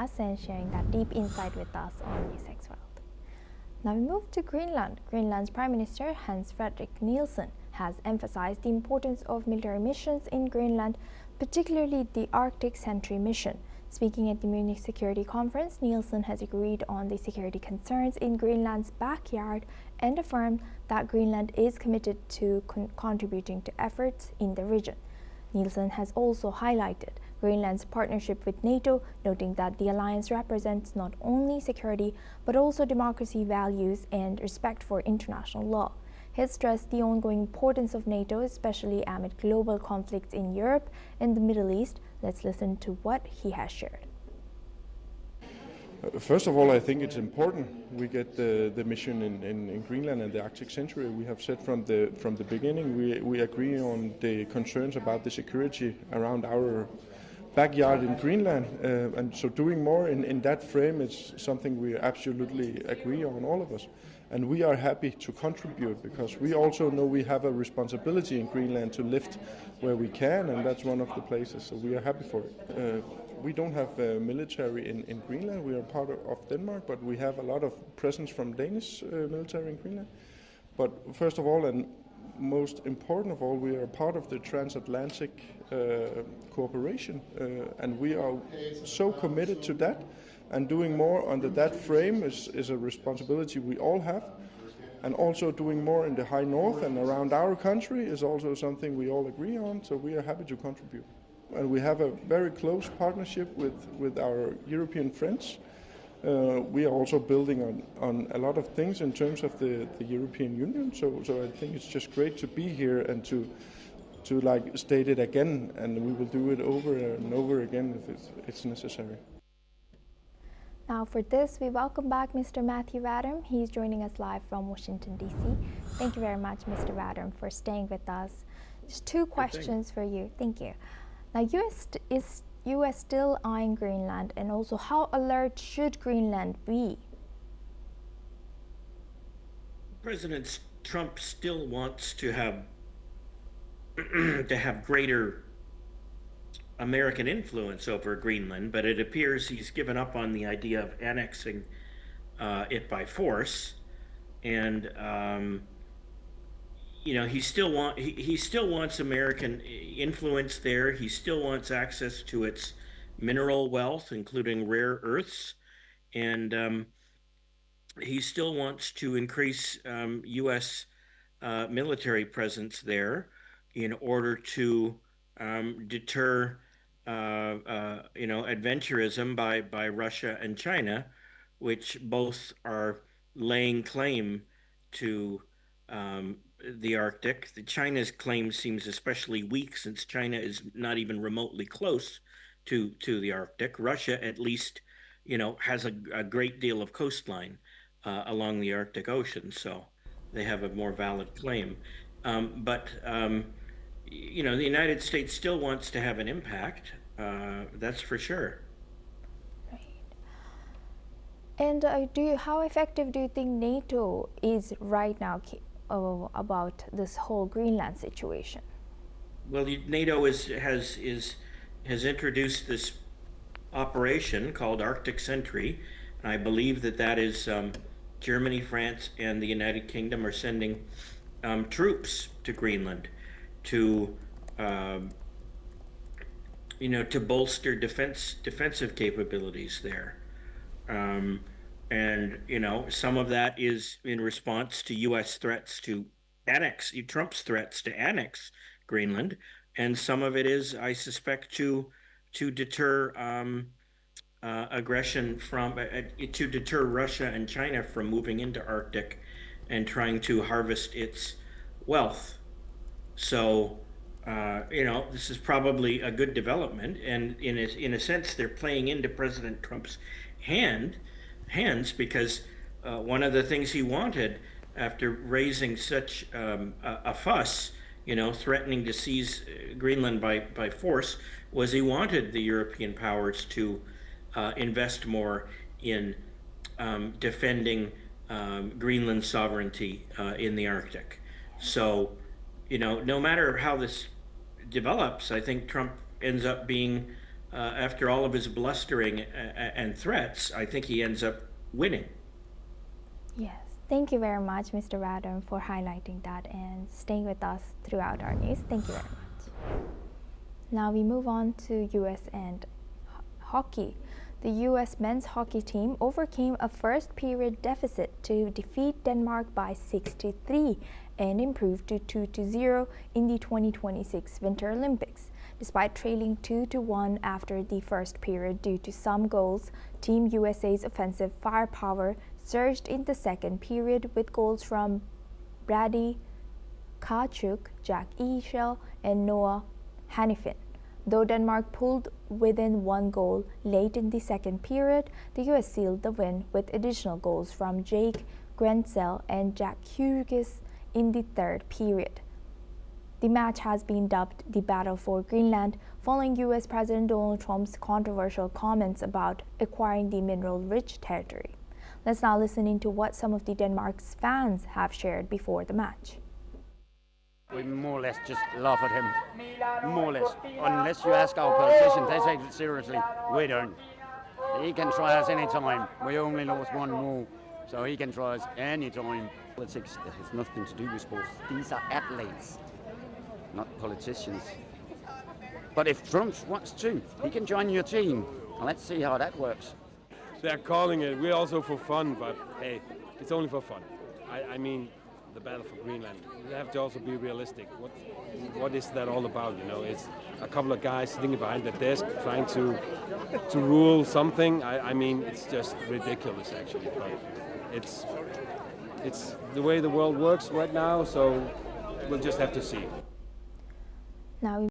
us and sharing that deep insight with us on NewsX World. Now we move to Greenland. Greenland's Prime Minister Jens-Frederik Nielsen has emphasized the importance of military missions in Greenland, particularly the Arctic Sentry mission. Speaking at the Munich Security Conference, Nielsen has agreed on the security concerns in Greenland's backyard and affirmed that Greenland is committed to contributing to efforts in the region. Nielsen has also highlighted Greenland's partnership with NATO, noting that the alliance represents not only security but also democracy values and respect for international law. He has stressed the ongoing importance of NATO, especially amid global conflicts in Europe and the Middle East. Let's listen to what he has shared. First of all, I think it's important we get the mission in Greenland and the Arctic Sentry. We have said from the beginning we agree on the concerns about the security around our backyard in Greenland, and so doing more in that frame is something we absolutely agree on, all of us. And we are happy to contribute because we also know we have a responsibility in Greenland to lift where we can, and that's one of the places, so we are happy for it. We don't have military in Greenland. We are part of Denmark, but we have a lot of presence from Danish military in Greenland. But first of all, and most important of all, we are part of the transatlantic cooperation, and we are so committed to that. And doing more under that frame is a responsibility we all have. And also doing more in the high north and around our country is also something we all agree on, so we are happy to contribute. And we have a very close partnership with our European friends. We are also building on a lot of things in terms of the European Union, so I think it's just great to be here and to like state it again, and we will do it over and over again if it's necessary. Now for this, we welcome back Mr. Matthew Wadham. He's joining us live from Washington, D.C. Thank you very much, Mr. Wadham, for staying with us. Just two questions for you. Thank you. Now, is U.S. still eyeing Greenland, and also how alert should Greenland be? President Trump still wants to have greater American influence over Greenland, but it appears he's given up on the idea of annexing it by force, and he still wants American influence there. He still wants access to its mineral wealth, including rare earths, and he still wants to increase U.S. Military presence there in order to deter adventurism by Russia and China, which both are laying claim to the Arctic. China's claim seems especially weak since China is not even remotely close to the Arctic. Russia, at least, has a great deal of coastline along the Arctic Ocean, so they have a more valid claim. But the United States still wants to have an impact, that's for sure. Right. And how effective do you think NATO is right now about this whole Greenland situation? Well, NATO has introduced this operation called Arctic Sentry, and I believe that is Germany, France, and the United Kingdom are sending troops to Greenland to bolster defensive capabilities there, and some of that is in response to U.S. threats to Trump's threats to annex Greenland, and some of it is, I suspect, to deter aggression to deter Russia and China from moving into Arctic and trying to harvest its wealth. So, this is probably a good development, and in a sense, they're playing into President Trump's hands because one of the things he wanted after raising such a fuss, threatening to seize Greenland by force, was he wanted the European powers to invest more in defending Greenland's sovereignty in the Arctic. So, no matter how this develops, I think Trump ends up being after all of his blustering and threats, I think he ends up winning. Yes, thank you very much, Mr. Radom, for highlighting that and staying with us throughout our news. Thank you very much. Now we move on to US and hockey. The US men's hockey team overcame a first period deficit to defeat Denmark by 6-3 and improved to 2-0 in the 2026 Winter Olympics. Despite trailing 2-1 after the first period due to some goals, Team USA's offensive firepower surged in the second period with goals from Brady Tkachuk, Jack Eichel, and Noah Hannifin. Though Denmark pulled within one goal late in the second period, the US sealed the win with additional goals from Jake Grenzel and Jack Hughes in the third period. The match has been dubbed the Battle for Greenland, following US President Donald Trump's controversial comments about acquiring the mineral-rich territory. Let's now listen into what some of the Denmark's fans have shared before the match. We more or less just laugh at him, more or less. Unless you ask our politicians, they take it seriously. We don't. He can try us any time. We only lost one more, so he can try us any time. Politics has nothing to do with sports. These are athletes, not politicians. But if Trump wants to, he can join your team. Let's see how that works. They're calling it, we're also for fun, but hey, it's only for fun. I mean, the battle for Greenland. You have to also be realistic. What is that all about? You know, it's a couple of guys sitting behind the desk trying to rule something. I mean, it's just ridiculous, actually. But it's the way the world works right now. So we'll just have to see. Now